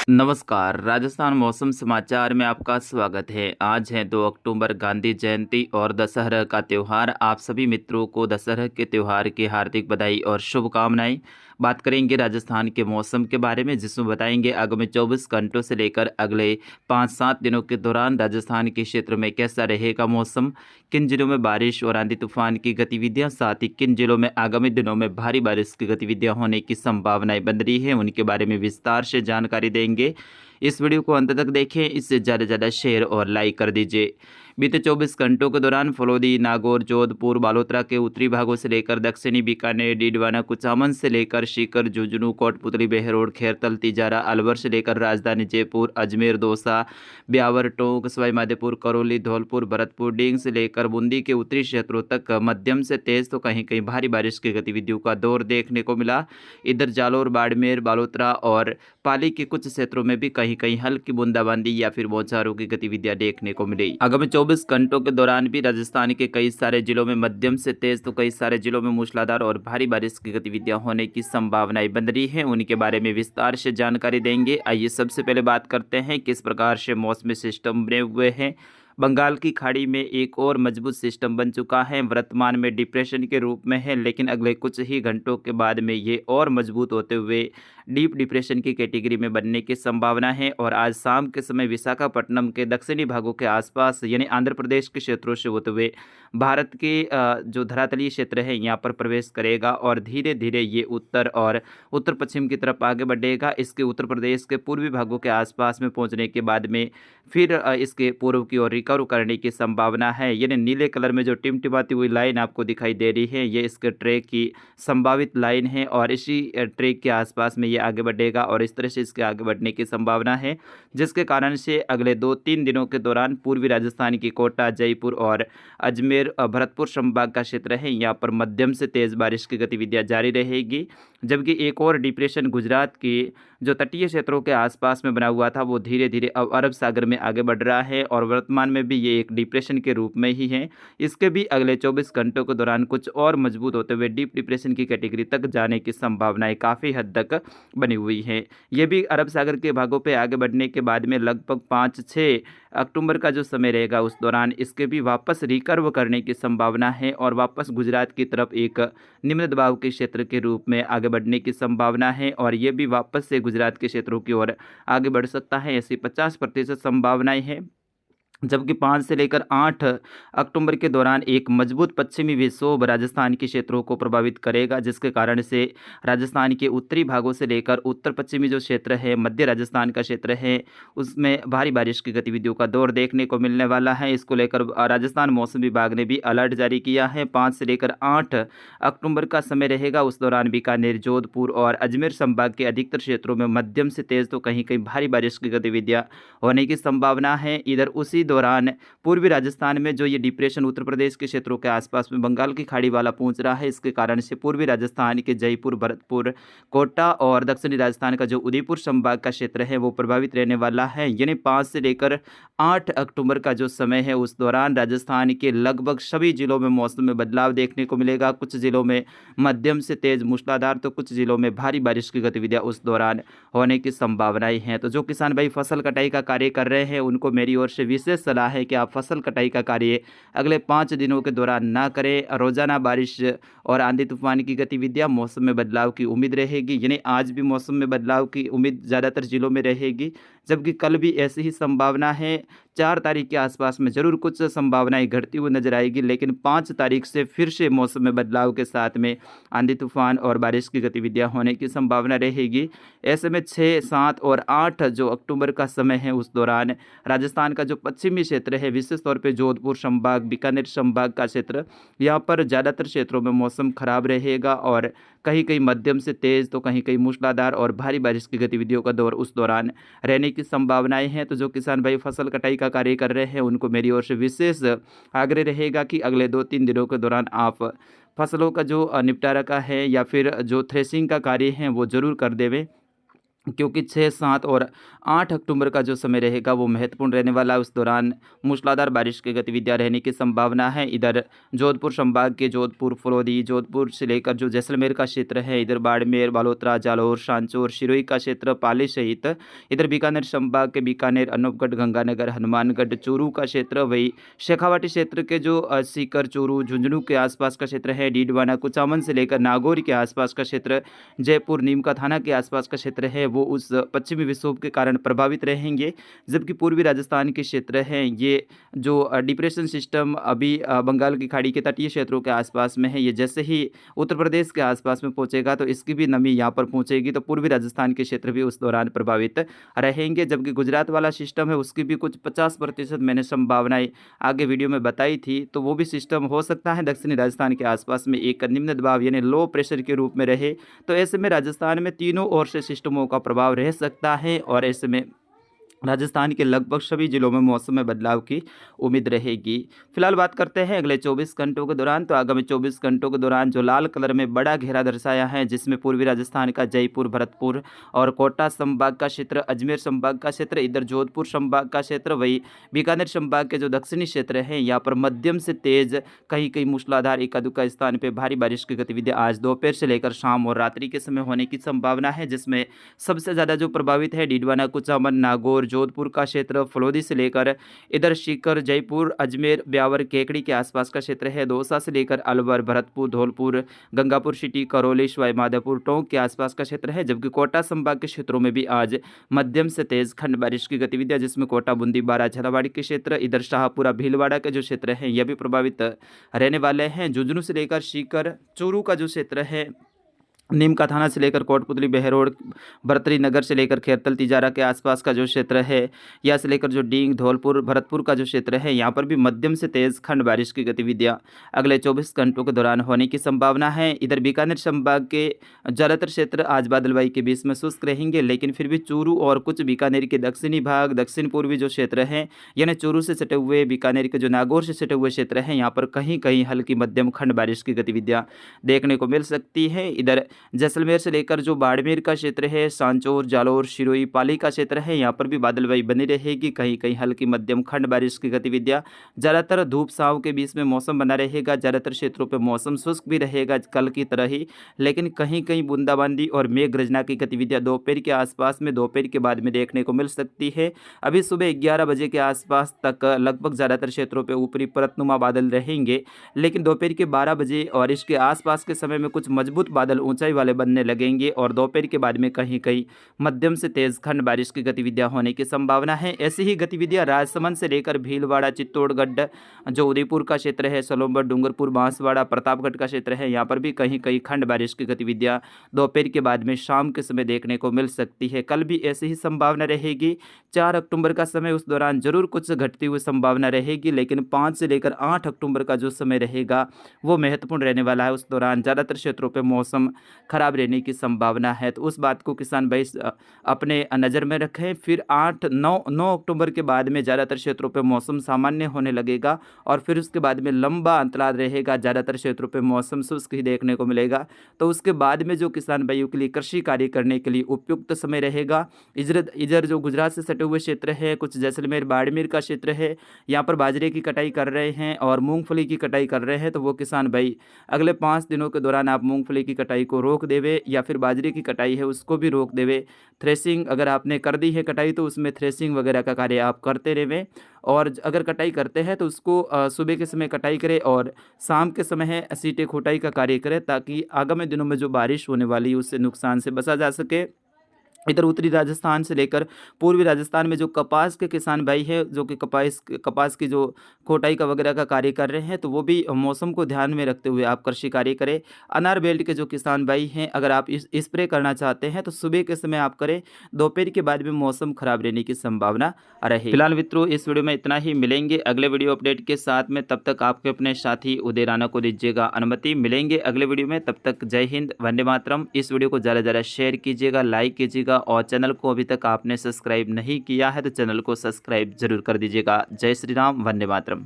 नमस्कार, राजस्थान मौसम समाचार में आपका स्वागत है। आज है 2 अक्टूबर, गांधी जयंती और दशहरा का त्यौहार। आप सभी मित्रों को दशहरा के त्यौहार की हार्दिक बधाई और शुभकामनाएं। बात करेंगे राजस्थान के मौसम के बारे में, जिसमें बताएंगे आगामी 24 घंटों से लेकर अगले 5-7 दिनों के दौरान राजस्थान के क्षेत्र में कैसा रहेगा मौसम, किन जिलों में बारिश और आंधी तूफान की गतिविधियां, साथ ही किन जिलों में आगामी दिनों में भारी बारिश की गतिविधियां होने की संभावनाएं बन रही है, उनके बारे में विस्तार से जानकारी देंगे। इस वीडियो को अंत तक देखें, इससे ज़्यादा से ज़्यादा शेयर और लाइक कर दीजिए। बीते 24 घंटों के दौरान फलोदी, नागौर, जोधपुर, बालोतरा के उत्तरी भागों से लेकर दक्षिणी बीकानेर, डीडवाना, कुचामन से लेकर सीकर, झुंझुनू, कोटपुतली, बहरोड, खैरतल, तिजारा, अलवर से लेकर राजधानी जयपुर, अजमेर, दौसा, ब्यावर, टोंक, सवाई माधोपुर, करौली, धौलपुर, भरतपुर, डींग से लेकर बूंदी के उत्तरी क्षेत्रों तक मध्यम से तेज तो कहीं कहीं भारी बारिश की गतिविधियों का दौर देखने को मिला। इधर जालोर, बाड़मेर, बालोतरा और पाली के कुछ क्षेत्रों में भी कहीं कहीं हल्की बूंदाबांदी या फिर बौछारों की गतिविधियां देखने को मिली। आगामी 24 घंटों के दौरान भी राजस्थान के कई सारे जिलों में मध्यम से तेज तो कई सारे जिलों में मूसलाधार और भारी बारिश की गतिविधियां होने की संभावनाएं बन रही हैं, उनके बारे में विस्तार से जानकारी देंगे। आइए सबसे पहले बात करते हैं किस प्रकार से मौसमी सिस्टम बने हुए हैं। बंगाल की खाड़ी में एक और मजबूत सिस्टम बन चुका है, वर्तमान में डिप्रेशन के रूप में है, लेकिन अगले कुछ ही घंटों के बाद में ये और मजबूत होते हुए डीप डिप्रेशन की कैटेगरी में बनने की संभावना है। और आज शाम के समय विशाखापट्टनम के दक्षिणी भागों के आसपास यानी आंध्र प्रदेश के क्षेत्रों से होते हुए भारत के जो धरातलीय क्षेत्र है यहाँ पर प्रवेश करेगा और धीरे धीरे ये उत्तर और उत्तर पश्चिम की तरफ आगे बढ़ेगा। इसके उत्तर प्रदेश के पूर्वी भागों के आसपास में पहुँचने के बाद में फिर इसके पूर्व की ओर रिकवर करने की संभावना है। यानी नीले कलर में जो टिमटिमाती हुई लाइन आपको दिखाई दे रही है, ये इसके ट्रैक की संभावित लाइन है और इसी ट्रैक के आसपास में ये आगे बढ़ेगा और इस तरह से इसके आगे बढ़ने की संभावना है, जिसके कारण से अगले 2-3 दिनों के दौरान पूर्वी राजस्थान की कोटा, जयपुर और अजमेर, भरतपुर संभाग का क्षेत्र है, यहाँ पर मध्यम से तेज़ बारिश की गतिविधियाँ जारी रहेगी। जबकि एक और डिप्रेशन गुजरात की जो तटीय क्षेत्रों के आसपास में बना हुआ था, वो धीरे धीरे अब अरब सागर में आगे बढ़ रहा है और वर्तमान में भी ये एक डिप्रेशन के रूप में ही है। इसके भी अगले 24 घंटों के दौरान कुछ और मजबूत होते हुए डीप डिप्रेशन की कैटेगरी तक जाने की संभावनाएं काफ़ी हद तक बनी हुई हैं। ये भी अरब सागर के भागों पे आगे बढ़ने के बाद में लगभग 5-6 अक्टूबर का जो समय रहेगा, उस दौरान इसके भी वापस रिकर्व करने की संभावना है और वापस गुजरात की तरफ एक निम्न दबाव के क्षेत्र के रूप में आगे बढ़ने की संभावना है और ये भी वापस से गुजरात के क्षेत्रों की ओर आगे बढ़ सकता है। ऐसी 50% संभावनाएं हैं। जबकि 5 से लेकर 8 अक्टूबर के दौरान एक मजबूत पश्चिमी विक्षोभ राजस्थान के क्षेत्रों को प्रभावित करेगा, जिसके कारण से राजस्थान के उत्तरी भागों से लेकर उत्तर पश्चिमी जो क्षेत्र है, मध्य राजस्थान का क्षेत्र है, उसमें भारी बारिश की गतिविधियों का दौर देखने को मिलने वाला है। इसको लेकर राजस्थान मौसम विभाग ने भी अलर्ट जारी किया है। 5 से लेकर 8 अक्टूबर का समय रहेगा, उस दौरान बीकानेर, जोधपुर और अजमेर संभाग के अधिकतर क्षेत्रों में मध्यम से तेज तो कहीं कहीं भारी बारिश की गतिविधियाँ होने की संभावना है। इधर उसी दौरान पूर्वी राजस्थान में जो ये डिप्रेशन उत्तर प्रदेश के क्षेत्रों के आसपास में बंगाल की खाड़ी वाला पहुंच रहा है, इसके कारण से पूर्वी राजस्थान के जयपुर, भरतपुर, कोटा और दक्षिणी राजस्थान का जो उदयपुर संभाग का क्षेत्र है वो प्रभावित रहने वाला है। यानी 5 से लेकर 8 अक्टूबर का जो समय है, उस दौरान राजस्थान के लगभग सभी जिलों में मौसम में बदलाव देखने को मिलेगा। कुछ जिलों में मध्यम से तेज मूसलाधार तो कुछ जिलों में भारी बारिश की गतिविधियां उस दौरान होने की संभावनाएं हैं। तो जो किसान भाई फसल कटाई का कार्य कर रहे हैं, उनको मेरी ओर से विशेष सलाह है कि आप फसल कटाई का कार्य अगले 5 दिनों के दौरान ना करें। रोजाना बारिश और आंधी तूफान की गतिविधियां, मौसम में बदलाव की उम्मीद रहेगी। यानी आज भी मौसम में बदलाव की उम्मीद ज़्यादातर जिलों में रहेगी, जबकि कल भी ऐसी ही संभावना है। 4 तारीख के आसपास में जरूर कुछ संभावनाएं घटती हुई नजर आएगी, लेकिन 5 तारीख से फिर से मौसम में बदलाव के साथ में आंधी तूफान और बारिश की गतिविधियां होने की संभावना रहेगी। ऐसे में 6, 7 और 8 जो अक्टूबर का समय है, उस दौरान राजस्थान का जो पश्चिमी क्षेत्र है, विशेष तौर पे जोधपुर संभाग, बीकानेर संभाग का क्षेत्र, यहाँ पर ज़्यादातर क्षेत्रों में मौसम खराब रहेगा और कहीं कहीं मध्यम से तेज़ तो कहीं कहीं मूसलाधार और भारी बारिश की गतिविधियों का दौर उस दौरान रहने की संभावनाएं हैं। तो जो किसान भाई फसल कटाई का कार्य कर रहे हैं, उनको मेरी ओर से विशेष आग्रह रहेगा कि अगले 2-3 दिनों के दौरान आप फसलों का जो निपटारा का है या फिर जो थ्रेसिंग का कार्य है वो ज़रूर कर देवें। क्योंकि 6, 7 और 8 अक्टूबर का जो समय रहेगा वो महत्वपूर्ण रहने वाला है। उस दौरान मूसलाधार बारिश की गतिविधियां रहने की संभावना है। इधर जोधपुर संभाग के जोधपुर, फलौदी, जोधपुर से लेकर जो जैसलमेर का क्षेत्र है, इधर बाड़मेर, बालोतरा, जालौर, सांचौर, सिरोही का क्षेत्र, पाली सहित इधर बीकानेर संभाग के बीकानेर, अनूपगढ़, गंगानगर, हनुमानगढ़, चूरू का क्षेत्र, वही शेखावाटी क्षेत्र के जो सीकर, चूरू, झुंझुनू के आसपास का क्षेत्र है, डीडवाना, कुचामन से लेकर नागौर के आसपास का क्षेत्र, जयपुर, नीमका थाना के आसपास का क्षेत्र है, वो उस पश्चिमी विक्षोभ के कारण प्रभावित रहेंगे। जबकि पूर्वी राजस्थान के क्षेत्र हैं, ये जो डिप्रेशन सिस्टम अभी बंगाल की खाड़ी के तटीय क्षेत्रों के आसपास में है, ये जैसे ही उत्तर प्रदेश के आसपास में पहुंचेगा तो इसकी भी नमी यहाँ पर पहुंचेगी, तो पूर्वी राजस्थान के क्षेत्र भी उस दौरान प्रभावित रहेंगे। जबकि गुजरात वाला सिस्टम है उसकी भी कुछ 50% मैंने संभावनाएं आगे वीडियो में बताई थी, तो वो भी सिस्टम हो सकता है दक्षिणी राजस्थान के आसपास में एक निम्न दबाव यानी लो प्रेशर के रूप में रहे। तो ऐसे में राजस्थान में तीनों ओर से सिस्टमों का प्रभाव रह सकता है और ऐसे में राजस्थान के लगभग सभी जिलों में मौसम में बदलाव की उम्मीद रहेगी। फिलहाल बात करते हैं अगले 24 घंटों के दौरान। तो आगामी 24 घंटों के दौरान जो लाल कलर में बड़ा घेरा दर्शाया है, जिसमें पूर्वी राजस्थान का जयपुर, भरतपुर और कोटा संभाग का क्षेत्र, अजमेर संभाग का क्षेत्र, इधर जोधपुर संभाग का क्षेत्र, वही बीकानेर संभाग के जो दक्षिणी क्षेत्र हैं, यहाँ पर मध्यम से तेज, कहीं कहीं मूसलाधार, एका दुक्का स्थान पर भारी बारिश की गतिविधियाँ आज दोपहर से लेकर शाम और रात्रि के समय होने की संभावना है। जिसमें सबसे ज़्यादा जो प्रभावित है डीडवाना, कुचामन, नागौर, जोधपुर का क्षेत्र, फलौदी से लेकर इधर सीकर, जयपुर, अजमेर, ब्यावर, केकड़ी के आसपास का क्षेत्र है, दौसा से लेकर अलवर, भरतपुर, धौलपुर, गंगापुर सिटी, करौली, सवाई माधोपुर, टोंक के आसपास का क्षेत्र है। जबकि कोटा संभाग के क्षेत्रों में भी आज मध्यम से तेज खंड बारिश की गतिविधियां, जिसमें कोटा, बूंदी, बारा, झालावाड़ के क्षेत्र, इधर शाहपुरा, भीलवाड़ा के जो क्षेत्र हैं यह भी प्रभावित रहने वाले हैं। झुंझुनू से लेकर सीकर, चूरू का जो क्षेत्र है, नीमका थाना से लेकर कोटपुतली, बहरोड, भरतरी नगर से लेकर खेरतल, तिजारा के आसपास का जो क्षेत्र है, या से लेकर जो डींग, धौलपुर, भरतपुर का जो क्षेत्र है, यहाँ पर भी मध्यम से तेज खंड बारिश की गतिविधियाँ अगले 24 घंटों के दौरान होने की संभावना है। इधर बीकानेर संभाग के ज़्यादातर क्षेत्र आज बादलवाई के बीच में शुष्क रहेंगे, लेकिन फिर भी चूरू और कुछ बीकानेर के दक्षिणी भाग, दक्षिण पूर्वी जो क्षेत्र हैं, यानी चूरू से सटे हुए, बीकानेर के जो नागौर से सटे हुए क्षेत्र हैं, यहाँ पर कहीं कहीं हल्की मध्यम खंड बारिश की गतिविधियाँ देखने को मिल सकती है। इधर जैसलमेर से लेकर जो बाड़मेर का क्षेत्र है, सांचौर, जालौर, सिरोही, पाली का क्षेत्र है, यहाँ पर भी बादलवाई बनी रहेगी, कहीं कहीं हल्की मध्यम खंड बारिश की गतिविधियाँ, ज़्यादातर धूप छांव के बीच में मौसम बना रहेगा। ज़्यादातर क्षेत्रों पर मौसम शुष्क भी रहेगा कल की तरह ही, लेकिन कहीं कहीं बूंदाबांदी और मेघ गर्जना की गतिविधियाँ दोपहर के आसपास में, दोपहर के बाद में देखने को मिल सकती है। अभी सुबह 11 बजे के आसपास तक लगभग ज़्यादातर क्षेत्रों पर ऊपरी परतनुमा बादल रहेंगे, लेकिन दोपहर के 12 बजे और इसके आसपास के समय में कुछ मजबूत बादल ऊंचाई वाले बनने लगेंगे और दोपहर के बाद में कहीं कहीं मध्यम से तेज खंड बारिश की गतिविधियां होने की संभावना है। ऐसी ही गतिविधियां राजसमंद से लेकर भीलवाड़ा, चित्तौड़गढ़, जो उदयपुर का क्षेत्र है, सलोमगढ़, डूंगरपुर, बांसवाड़ा, प्रतापगढ़ का क्षेत्र है, यहाँ पर भी कहीं कहीं खंड बारिश की गतिविधियां दोपहर के बाद में शाम के समय देखने को मिल सकती है। कल भी ऐसी ही संभावना रहेगी। 4 अक्टूबर का समय, उस दौरान जरूर कुछ घटती हुई संभावना रहेगी, लेकिन 5 से लेकर 8 अक्टूबर का जो समय रहेगा वो महत्वपूर्ण रहने वाला है। उस दौरान ज़्यादातर क्षेत्रों पर मौसम खराब रहने की संभावना है, तो उस बात को किसान भाई अपने नज़र में रखें। फिर 8-9 अक्टूबर के बाद में ज़्यादातर क्षेत्रों पर मौसम सामान्य होने लगेगा और फिर उसके बाद में लंबा अंतराल रहेगा, ज़्यादातर क्षेत्रों पर मौसम शुष्क ही देखने को मिलेगा। तो उसके बाद में जो किसान भाइयों के लिए कृषि कार्य करने के लिए उपयुक्त समय रहेगा। इधर जो गुजरात से सटे हुए क्षेत्र है, कुछ जैसलमेर, बाड़मेर का क्षेत्र है, यहाँ पर बाजरे की कटाई कर रहे हैं और मूंगफली की कटाई कर रहे हैं, तो वो किसान भाई अगले 5 दिनों के दौरान आप मूंगफली की कटाई को रोक देवे या फिर बाजरे की कटाई है उसको भी रोक देवे। थ्रेसिंग अगर आपने कर दी है कटाई तो उसमें थ्रेसिंग वगैरह का कार्य आप करते रहें, और अगर कटाई करते हैं तो उसको सुबह के समय कटाई करें और शाम के समय है सीटे खोटाई का कार्य करें, ताकि आगामी दिनों में जो बारिश होने वाली है उससे नुकसान से बचा जा सके। इधर उत्तरी राजस्थान से लेकर पूर्वी राजस्थान में जो कपास के किसान भाई हैं, जो कि कपास की जो कोटाई का वगैरह का कार्य कर रहे हैं, तो वो भी मौसम को ध्यान में रखते हुए आप कृषि कार्य करें। अनार बेल्ट के जो किसान भाई हैं, अगर आप स्प्रे करना चाहते हैं तो सुबह के समय आप करें, दोपहर के बाद में मौसम खराब रहने की संभावना रहे। फिलहाल मित्रों इस वीडियो में इतना ही, मिलेंगे अगले वीडियो अपडेट के साथ में। तब तक आपके अपने साथी उदय राणा को दीजिएगा अनुमति। मिलेंगे अगले वीडियो में, तब तक जय हिंद, वंदे मातरम। इस वीडियो को ज़्यादा से ज़्यादा शेयर कीजिएगा, लाइक कीजिएगा, और चैनल को अभी तक आपने सब्सक्राइब नहीं किया है तो चैनल को सब्सक्राइब जरूर कर दीजिएगा। जय श्री राम, वंदे मातरम।